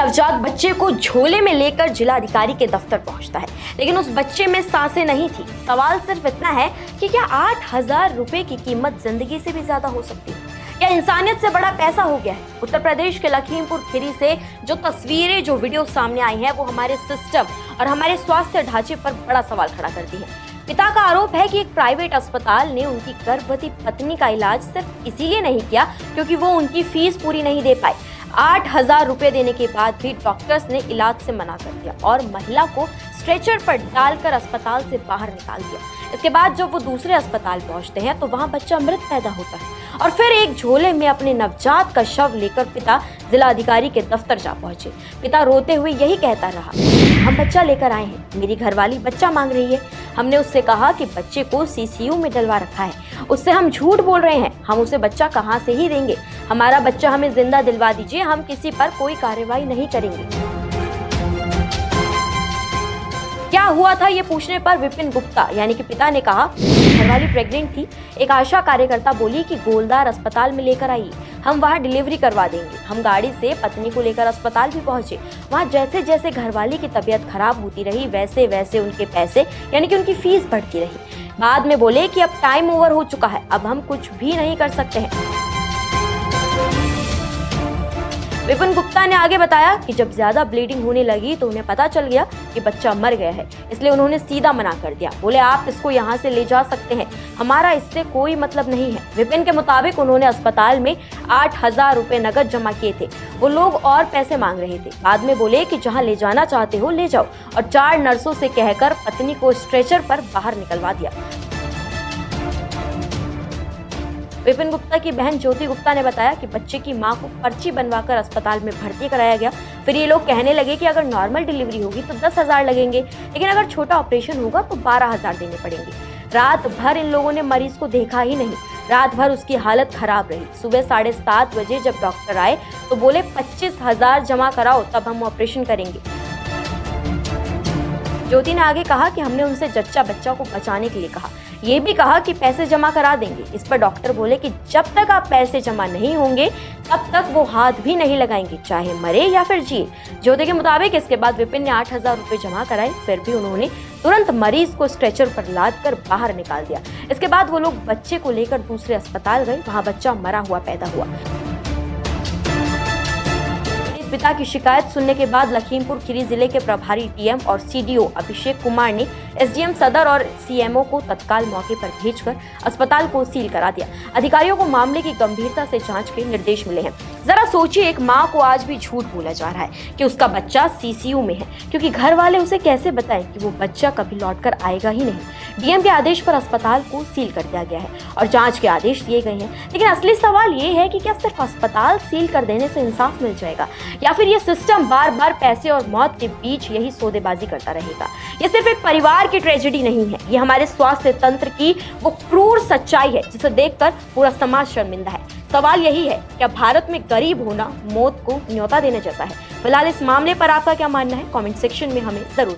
नवजात बच्चे को झोले में लेकर जिलाधिकारी के दफ्तर पहुंचता है, लेकिन उस बच्चे में सांसें नहीं थी। सवाल सिर्फ इतना है कि क्या 8,000 रुपए की कीमत जिंदगी से भी ज्यादा हो सकती है? क्या इंसानियत से बड़ा पैसा हो गया है? उत्तर प्रदेश के लखीमपुर खीरी से जो तस्वीरें, जो वीडियो सामने आई हैं, वो हमारे सिस्टम और हमारे स्वास्थ्य ढांचे पर बड़ा सवाल खड़ा करती है। पिता का आरोप है कि एक प्राइवेट अस्पताल ने उनकी गर्भवती पत्नी का इलाज सिर्फ इसीलिए नहीं किया क्योंकि वो उनकी फीस पूरी नहीं दे पाए। 8,000 रुपए देने के बाद भी डॉक्टर्स ने इलाज से मना कर दिया और महिला को स्ट्रेचर पर डालकर अस्पताल से बाहर निकाल दिया। इसके बाद जब वो दूसरे अस्पताल पहुंचते हैं तो वहां बच्चा मृत पैदा होता है और फिर एक झोले में अपने नवजात का शव लेकर पिता जिलाधिकारी के दफ्तर जा पहुंचे। पिता रोते हुए यही कहता रहा, हम बच्चा लेकर आए हैं, मेरी घरवाली बच्चा मांग रही है। हमने उससे कहा कि बच्चे को सीसीयू में डलवा रखा है, उससे हम झूठ बोल रहे हैं, हम उसे बच्चा कहाँ से ही देंगे, हमारा बच्चा हमें जिंदा दिलवा दीजिए, हम किसी पर कोई कार्रवाई नहीं करेंगे। क्या हुआ था ये पूछने पर विपिन गुप्ता यानी कि पिता ने कहा, घरवाली प्रेग्नेंट थी, एक आशा कार्यकर्ता बोली कि गोलदार अस्पताल में लेकर आइए, हम वहां डिलीवरी करवा देंगे। हम गाड़ी से पत्नी को लेकर अस्पताल भी पहुंचे। वहां जैसे जैसे घरवाली की तबीयत खराब होती रही वैसे वैसे उनके पैसे यानी कि उनकी फीस बढ़ती रही। बाद में बोले कि अब टाइम ओवर हो चुका है, अब हम कुछ भी नहीं कर सकते हैं। विपिन गुप्ता ने आगे बताया कि जब ज्यादा ब्लीडिंग होने लगी तो उन्हें पता चल गया कि बच्चा मर गया है, इसलिए उन्होंने सीधा मना कर दिया। बोले आप इसको यहाँ से ले जा सकते हैं, हमारा इससे कोई मतलब नहीं है। विपिन के मुताबिक उन्होंने अस्पताल में 8,000 रुपए नकद जमा किए थे, वो लोग और पैसे मांग रहे थे। बाद में बोले कि जहाँ ले जाना चाहते हो ले जाओ और 4 नर्सों से कहकर पत्नी को स्ट्रेचर पर बाहर निकलवा दिया। विपिन गुप्ता की बहन ज्योति गुप्ता ने बताया कि बच्चे की मां को पर्ची बनवाकर अस्पताल में भर्ती कराया गया। फिर ये लोग कहने लगे कि अगर नॉर्मल डिलीवरी होगी तो 10,000 लगेंगे, लेकिन अगर छोटा ऑपरेशन होगा तो 12,000 देने पड़ेंगे। रात भर इन लोगों ने मरीज को देखा ही नहीं, रात भर उसकी हालत खराब रही। सुबह 7:30 बजे जब डॉक्टर आए तो बोले 25,000 जमा कराओ तब हम ऑपरेशन करेंगे। ज्योति ने आगे कहा कि हमने उनसे जच्चा बच्चा को बचाने के लिए कहा, ये भी कहा कि पैसे जमा करा देंगे। इस पर डॉक्टर बोले कि जब तक आप पैसे जमा नहीं होंगे तब तक वो हाथ भी नहीं लगाएंगे, चाहे मरे या फिर जिए। ज्योति के मुताबिक इसके बाद विपिन ने 8,000 रुपए जमा कराए, फिर भी उन्होंने तुरंत मरीज को स्ट्रेचर पर लाद कर बाहर निकाल दिया। इसके बाद वो लोग बच्चे को लेकर दूसरे अस्पताल गए, वहाँ बच्चा मरा हुआ पैदा हुआ। पिता की शिकायत सुनने के बाद लखीमपुर खीरी जिले के प्रभारी डीएम और सीडीओ अभिषेक कुमार ने एसडीएम सदर और सीएमओ को तत्काल मौके पर भेजकर अस्पताल को सील करा दिया। अधिकारियों को मामले की गंभीरता से जांच के निर्देश मिले हैं। जरा सोचिए, एक माँ को आज भी झूठ बोला जा रहा है कि उसका बच्चा सीसीयू में है, क्योंकि घर वाले उसे कैसे बताएं कि वो बच्चा कभी लौटकर आएगा ही नहीं। डीएम के आदेश पर अस्पताल को सील कर दिया गया है और जांच के आदेश दिए गए हैं, लेकिन असली सवाल ये है कि क्या सिर्फ अस्पताल सील कर देने से इंसाफ मिल जाएगा या फिर ये सिस्टम बार बार पैसे और मौत के बीच यही सौदेबाजी करता रहेगा? ये सिर्फ एक परिवार की ट्रेजेडी नहीं है, ये हमारे स्वास्थ्य तंत्र की वो क्रूर सच्चाई है जिसे देखकर पूरा समाज शर्मिंदा है। सवाल यही है, क्या भारत में गरीब होना मौत को न्योता देने जैसा है? फिलहाल इस मामले पर आपका क्या मानना है? कमेंट सेक्शन में हमें जरूर